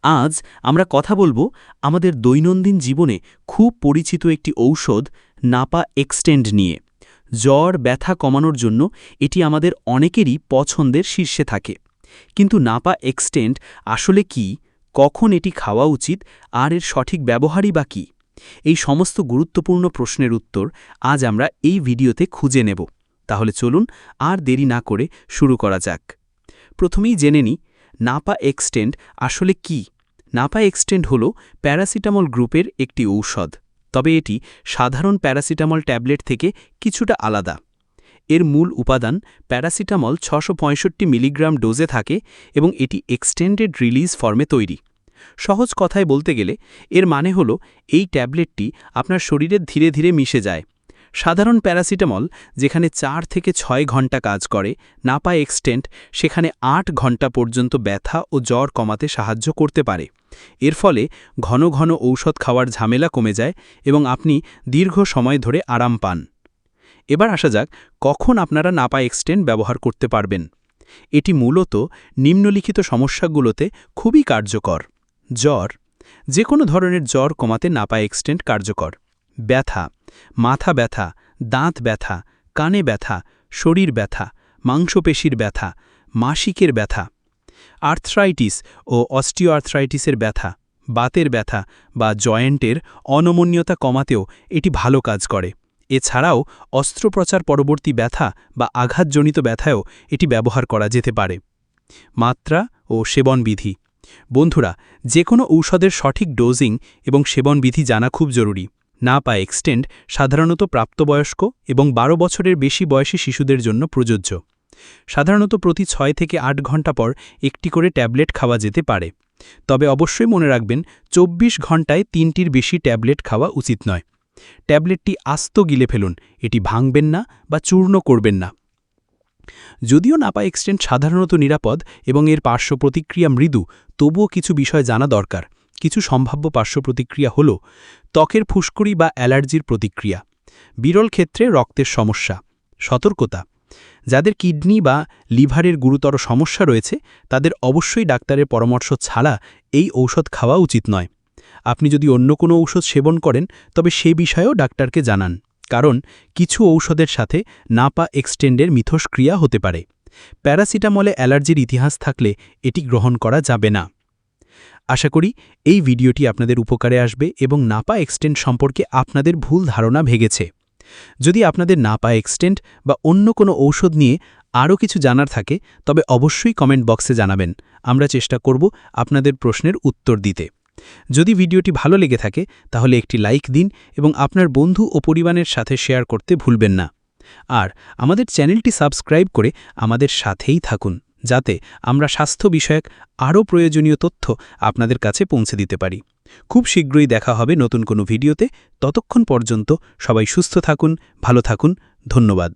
আজ আমরা কথা বলবো আমাদের দৈনন্দিন জীবনে খুব পরিচিত একটি ঔষধ নাপা এক্সটেন্ড নিয়ে। জ্বর ব্যথা কমানোর জন্য এটি আমাদের অনেকেরই পছন্দের শীর্ষে থাকে। কিন্তু নাপা এক্সটেন্ড আসলে কি, কখন এটি খাওয়া উচিত, আর এর সঠিক ব্যবহারই বা কী? এই সমস্ত গুরুত্বপূর্ণ প্রশ্নের উত্তর আজ আমরা এই ভিডিওতে খুঁজে নেব। তাহলে চলুন আর দেরি না করে শুরু করা যাক। প্রথমেই জেনে নিই নাপা এক্সটেন্ড আসলে কি। নাপা এক্সটেন্ড হল প্যারাসিটামল গ্রুপের একটি ঔষধ, তবে এটি সাধারণ প্যারাসিটামল ট্যাবলেট থেকে কিছুটা আলাদা। এর মূল উপাদান প্যারাসিটামল 665 মিলিগ্রাম ডোজে থাকে এবং এটি এক্সটেন্ডেড রিলিজ ফর্মে তৈরি। সহজ কথায় বলতে গেলে এর মানে হল এই ট্যাবলেটটি আপনার শরীরে ধীরে ধীরে মিশে যায়। সাধারণ প্যারাসিটামল যেখানে 4 থেকে 6 ঘন্টা কাজ করে, নাপা এক্সটেন্ড সেখানে 8 ঘন্টা পর্যন্ত ব্যথা ও জ্বর কমাতে সাহায্য করতে পারে। এর ফলে ঘন ঘন ঔষধ খাওয়ার ঝামেলা কমে যায় এবং আপনি দীর্ঘ সময় ধরে আরাম পান। এবার আসা যাক কখন আপনারা নাপা এক্সটেন্ড ব্যবহার করতে পারবেন। এটি মূলত নিম্নলিখিত সমস্যাগুলোতে খুবই কার্যকর। জ্বর, যে কোনো ধরনের জ্বর কমাতে নাপা এক্সটেন্ড কার্যকর। ব্যথা, মাথা ব্যথা, দাঁত ব্যথা, কানে ব্যথা, শরীর ব্যথা, মাংসপেশির ব্যথা, মাসিকের ব্যথা। আর্থ্রাইটিস ও অস্টিওআর্থ্রাইটিসের ব্যথা, বাতের ব্যথা বা জয়েন্টের অনমনীয়তা কমাতেও এটি ভালো কাজ করে। এছাড়াও অস্ত্রোপচার পরবর্তী ব্যথা বা আঘাতজনিত ব্যথায়ও এটি ব্যবহার করা যেতে পারে। মাত্রা ও সেবনবিধি। বন্ধুরা, যে কোনো ঔষধের সঠিক ডোজিং এবং সেবনবিধি জানা খুব জরুরি। নাপা এক্সটেন্ড সাধারণত প্রাপ্তবয়স্ক এবং 12 বছরের বেশি বয়সী শিশুদের জন্য প্রযোজ্য। সাধারণত প্রতি 6 থেকে 8 ঘন্টা পর একটি করে ট্যাবলেট খাওয়া যেতে পারে। তবে অবশ্যই মনে রাখবেন 24 ঘন্টায় 3টির বেশি ট্যাবলেট খাওয়া উচিত নয়। ট্যাবলেটটি আস্ত গিলে ফেলুন, এটি ভাঙবেন না বা চূর্ণ করবেন না। যদিও নাপা এক্সটেন্ড সাধারণত নিরাপদ এবং এর পার্শ্ব প্রতিক্রিয়া মৃদু, তবুও কিছু বিষয় জানা দরকার। কিছু সম্ভাব্য পার্শ্ব প্রতিক্রিয়া হল ত্বকের ফুসকুড়ি বা অ্যালার্জির প্রতিক্রিয়া, বিরল ক্ষেত্রে রক্তের সমস্যা। সতর্কতা, যাদের কিডনি বা লিভারের গুরুতর সমস্যা রয়েছে তাদের অবশ্যই ডাক্তারের পরামর্শ ছাড়া এই ঔষধ খাওয়া উচিত নয়। আপনি যদি অন্য কোনো ঔষধ সেবন করেন তবে সে বিষয়েও ডাক্তারকে জানান, কারণ কিছু ঔষধের সাথে নাপা এক্সটেন্ডের মিথস্ক্রিয়া হতে পারে। প্যারাসিটামলে অ্যালার্জির ইতিহাস থাকলে এটি গ্রহণ করা যাবে না। আশা করি এই ভিডিওটি আপনাদের উপকারে আসবে এবং নাপা এক্সটেন্ড সম্পর্কে আপনাদের ভুল ধারণা ভেঙেছে। যদি আপনাদের নাপা এক্সটেন্ড বা অন্য কোনো ঔষধ নিয়ে আরও কিছু জানার থাকে তবে অবশ্যই কমেন্ট বক্সে জানাবেন। আমরা চেষ্টা করব আপনাদের প্রশ্নের উত্তর দিতে। যদি ভিডিওটি ভালো লেগে থাকে তাহলে একটি লাইক দিন এবং আপনার বন্ধু ও পরিবারের সাথে শেয়ার করতে ভুলবেন না। আর আমাদের চ্যানেলটি সাবস্ক্রাইব করে আমাদের সাথেই থাকুন, যাতে আমরা স্বাস্থ্য বিষয়ক আরও প্রয়োজনীয় তথ্য আপনাদের কাছে পৌঁছে দিতে পারি। খুব শীঘ্রই দেখা হবে নতুন কোনো ভিডিওতে। ততক্ষণ পর্যন্ত সবাই সুস্থ থাকুন, ভালো থাকুন। ধন্যবাদ।